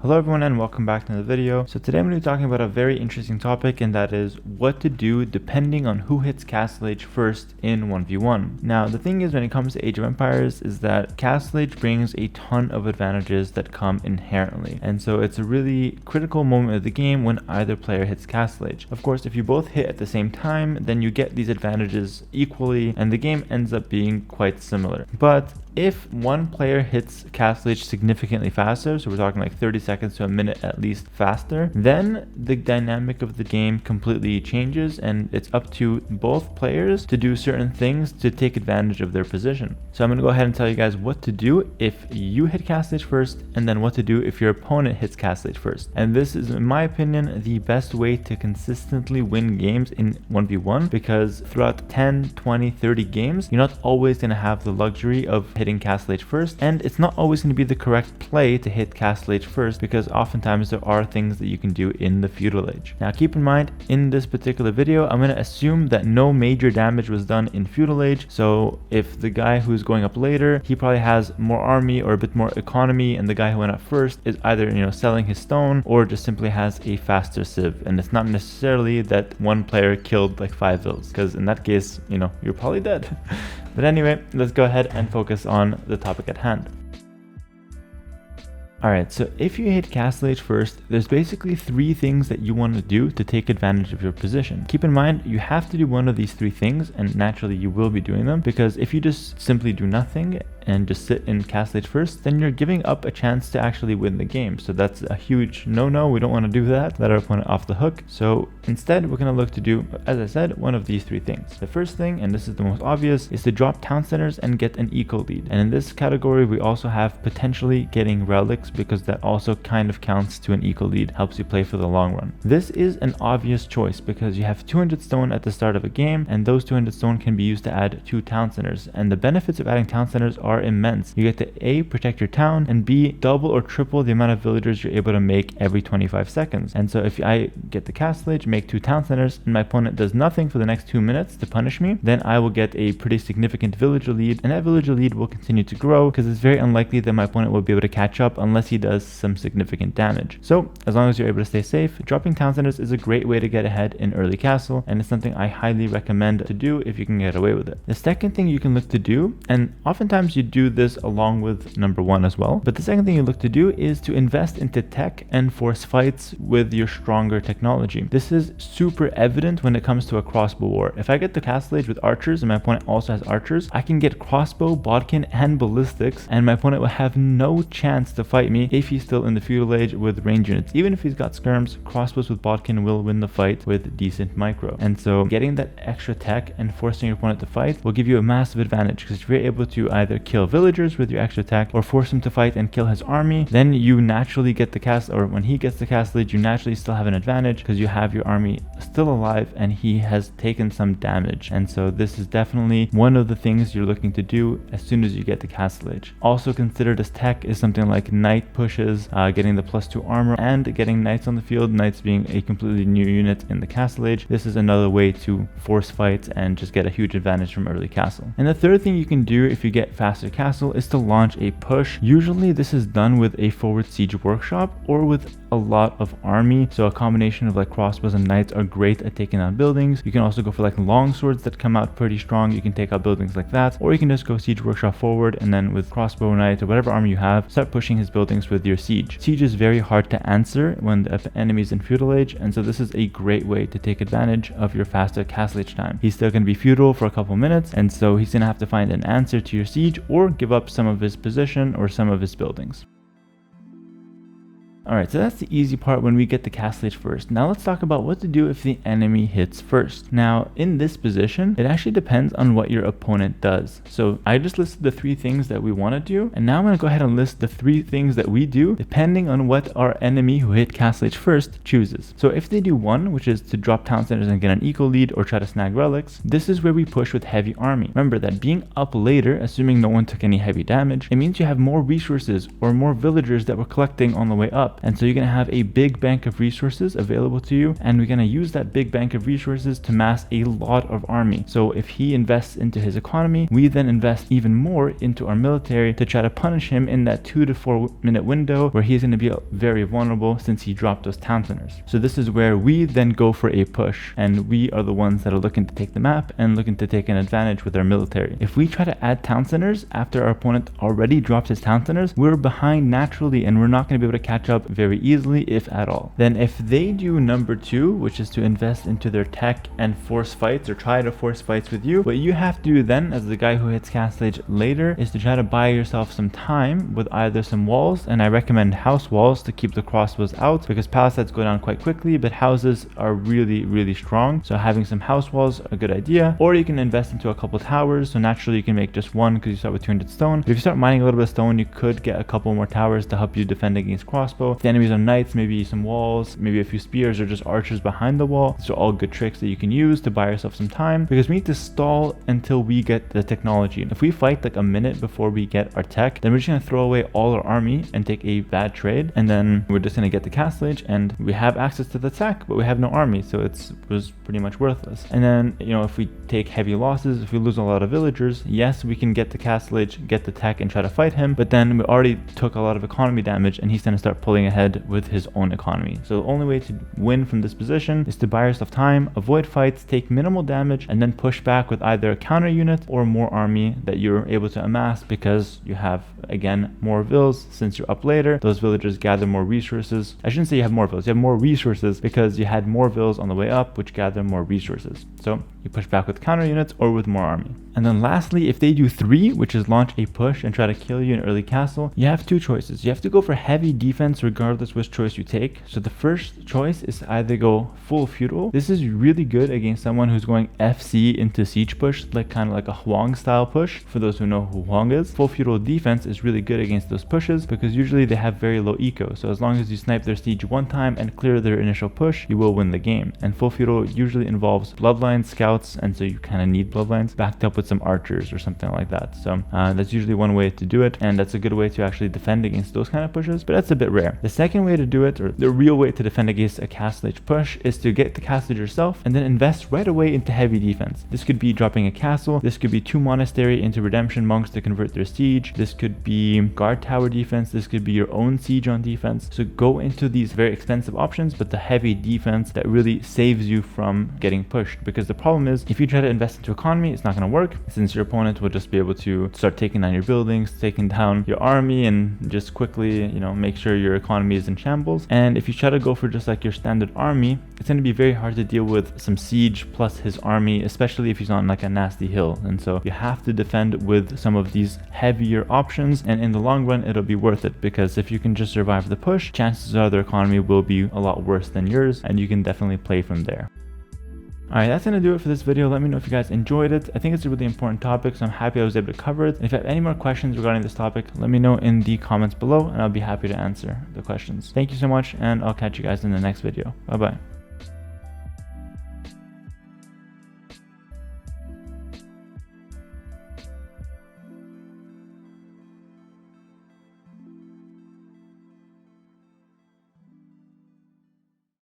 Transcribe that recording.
Hello everyone and welcome back to the video. So today I'm going to be talking about a very interesting topic, and that is what to do depending on who hits Castle Age first in 1v1. Now the thing is, when it comes to Age of Empires, is that Castle Age brings a ton of advantages that come inherently, and so it's a really critical moment of the game when either player hits Castle Age. Of course, if you both hit at the same time, then you get these advantages equally and the game ends up being quite similar. But if one player hits Castle Age significantly faster, so we're talking like 30 seconds to a minute at least faster, then the dynamic of the game completely changes, and it's up to both players to do certain things to take advantage of their position. So I'm going to go ahead and tell you guys what to do if you hit Castle Age first, and then what to do if your opponent hits Castle Age first. And this is, in my opinion, the best way to consistently win games in 1v1, because throughout 10, 20, 30 games, you're not always going to have the luxury of hitting Castle Age first, and it's not always going to be the correct play to hit Castle Age first, because oftentimes there are things that you can do in the Feudal Age. Now keep in mind, in this particular video I'm going to assume that no major damage was done in Feudal Age, so if the guy who's going up later, he probably has more army or a bit more economy, and the guy who went up first is either selling his stone or just simply has a faster civ, and it's not necessarily that one player killed like 5 vills, because in that case you're probably dead. But anyway, let's go ahead and focus on the topic at hand. Alright, so if you hit Castle Age first, there's basically 3 things that you want to do to take advantage of your position. Keep in mind, you have to do one of these 3 things, and naturally you will be doing them, because if you just simply do nothing and just sit in Castle Age first, then you're giving up a chance to actually win the game. So that's a huge no-no. We don't want to do that. Let our opponent off the hook. So instead, we're going to look to do, as I said, one of these 3 things. The first thing, and this is the most obvious, is to drop town centers and get an eco lead. And in this category, we also have potentially getting relics, because that also kind of counts to an eco lead, helps you play for the long run. This is an obvious choice because you have 200 stone at the start of a game, and those 200 stone can be used to add 2 town centers. And the benefits of adding town centers are immense. You get to A, protect your town, and B, double or triple the amount of villagers you're able to make every 25 seconds. And so if I get the Castle Age, make 2 town centers, and my opponent does nothing for the next 2 minutes to punish me, then I will get a pretty significant villager lead, and that villager lead will continue to grow, because it's very unlikely that my opponent will be able to catch up unless he does some significant damage. So as long as you're able to stay safe, dropping town centers is a great way to get ahead in early castle, and it's something I highly recommend to do if you can get away with it. The second thing you can look to do, and oftentimes you do this along with number 1 as well, but the second thing you look to do is to invest into tech and force fights with your stronger technology. This is super evident when it comes to a crossbow war. If I get the Castle Age with archers and my opponent also has archers, I can get crossbow, bodkin, and ballistics, and my opponent will have no chance to fight me if he's still in the Feudal Age with range units. Even if he's got skirms, crossbows with bodkin will win the fight with decent micro. And so getting that extra tech and forcing your opponent to fight will give you a massive advantage, because if you're able to either kill villagers with your extra tech or force him to fight and kill his army, then you naturally get the castle, or when he gets the Castle Age, you naturally still have an advantage because you have your army still alive and he has taken some damage. And so this is definitely one of the things you're looking to do as soon as you get the Castle Age. Also considered as tech is something like knight pushes, getting the +2 armor, and getting knights on the field, knights being a completely new unit in the Castle Age. This is another way to force fights and just get a huge advantage from early castle. And the third thing you can do if you get faster castle is to launch a push. Usually this is done with a forward siege workshop or with a lot of army, so a combination of like crossbows and knights are great at taking out buildings. You can also go for like long swords that come out pretty strong. You can take out buildings like that, or you can just go siege workshop forward, and then with crossbow, knight, or whatever army you have, start pushing his buildings with your siege. Siege is very hard to answer when the enemy is in Feudal Age, and so this is a great way to take advantage of your faster Castle Age time. He's still going to be feudal for a couple minutes, and so he's going to have to find an answer to your siege or give up some of his position or some of his buildings. Alright, so that's the easy part when we get the Castle Age first. Now let's talk about what to do if the enemy hits first. Now, in this position, it actually depends on what your opponent does. So I just listed the 3 things that we want to do, and now I'm going to go ahead and list the 3 things that we do depending on what our enemy who hit Castle Age first chooses. So if they do 1, which is to drop town centers and get an eco lead or try to snag relics, this is where we push with heavy army. Remember that being up later, assuming no one took any heavy damage, it means you have more resources or more villagers that we're collecting on the way up. up. And so you're going to have a big bank of resources available to you, and we're going to use that big bank of resources to mass a lot of army. So if he invests into his economy, we then invest even more into our military to try to punish him in that 2 to 4 minute window where he's going to be very vulnerable since he dropped those town centers. So this is where we then go for a push, and we are the ones that are looking to take the map and looking to take an advantage with our military. If we try to add town centers after our opponent already drops his town centers, we're behind naturally and we're not going to be able to catch up very easily, if at all. Then if they do number 2, which is to invest into their tech and force fights or try to force fights with you, what you have to do then as the guy who hits Castle Age later is to try to buy yourself some time with either some walls, and I recommend house walls to keep the crossbows out because palisades go down quite quickly, but houses are really strong. So having some house walls are a good idea. Or you can invest into a couple towers, so naturally you can make just one because you start with 200 stone. But if you start mining a little bit of stone, you could get a couple more towers to help you defend against crossbow. If the enemies are knights, maybe some walls, maybe a few spears, or just archers behind the wall. These are all good tricks that you can use to buy yourself some time, because we need to stall until we get the technology. And if we fight like a minute before we get our tech, then we're just going to throw away all our army and take a bad trade, and then we're just going to get the Castle Age and we have access to the tech, but we have no army, so it was pretty much worthless. And then, you know, if we take heavy losses, if we lose a lot of villagers, yes, we can get the Castle Age, get the tech, and try to fight him, but then we already took a lot of economy damage, and he's going to start pulling ahead with his own economy. So the only way to win from this position is to buy yourself time, avoid fights, take minimal damage, and then push back with either a counter unit or more army that you're able to amass because you have, again, more vills. Since you're up later, those villagers gather more resources. I shouldn't say you have more vills, you have more resources because you had more vills on the way up, which gather more resources. So you push back with counter units or with more army. And then lastly, if they do 3, which is launch a push and try to kill you in early castle, you have 2 choices. You have to go for heavy defense regardless which choice you take. So the first choice is to either go full feudal. This is really good against someone who's going FC into siege push, like kind of like a Huang style push. For those who know who Huang is, full feudal defense is really good against those pushes because usually they have very low eco. So as long as you snipe their siege one time and clear their initial push, you will win the game. And full feudal usually involves bloodlines, scouts, and so you kind of need bloodlines backed up with some archers or something like that. So that's usually one way to do it, and that's a good way to actually defend against those kind of pushes, but that's a bit rare. The second way to do it, or the real way to defend against a Castle Age push, is to get the Castle Age yourself and then invest right away into heavy defense. This could be dropping a castle, this could be 2 monastery into redemption monks to convert their siege, this could be guard tower defense, this could be your own siege on defense. So go into these very expensive options, but the heavy defense that really saves you from getting pushed, because the problem is if you try to invest into economy, it's not going to work, since your opponent will just be able to start taking down your buildings, taking down your army, and just quickly, you know, make sure your economy is in shambles. And if you try to go for just like your standard army, it's going to be very hard to deal with some siege plus his army, especially if he's on like a nasty hill. And so you have to defend with some of these heavier options, and in the long run it'll be worth it, because if you can just survive the push, chances are their economy will be a lot worse than yours, and you can definitely play from there. Alright, that's going to do it for this video. Let me know if you guys enjoyed it. I think it's a really important topic, so I'm happy I was able to cover it. And if you have any more questions regarding this topic, let me know in the comments below, and I'll be happy to answer the questions. Thank you so much, and I'll catch you guys in the next video. Bye bye.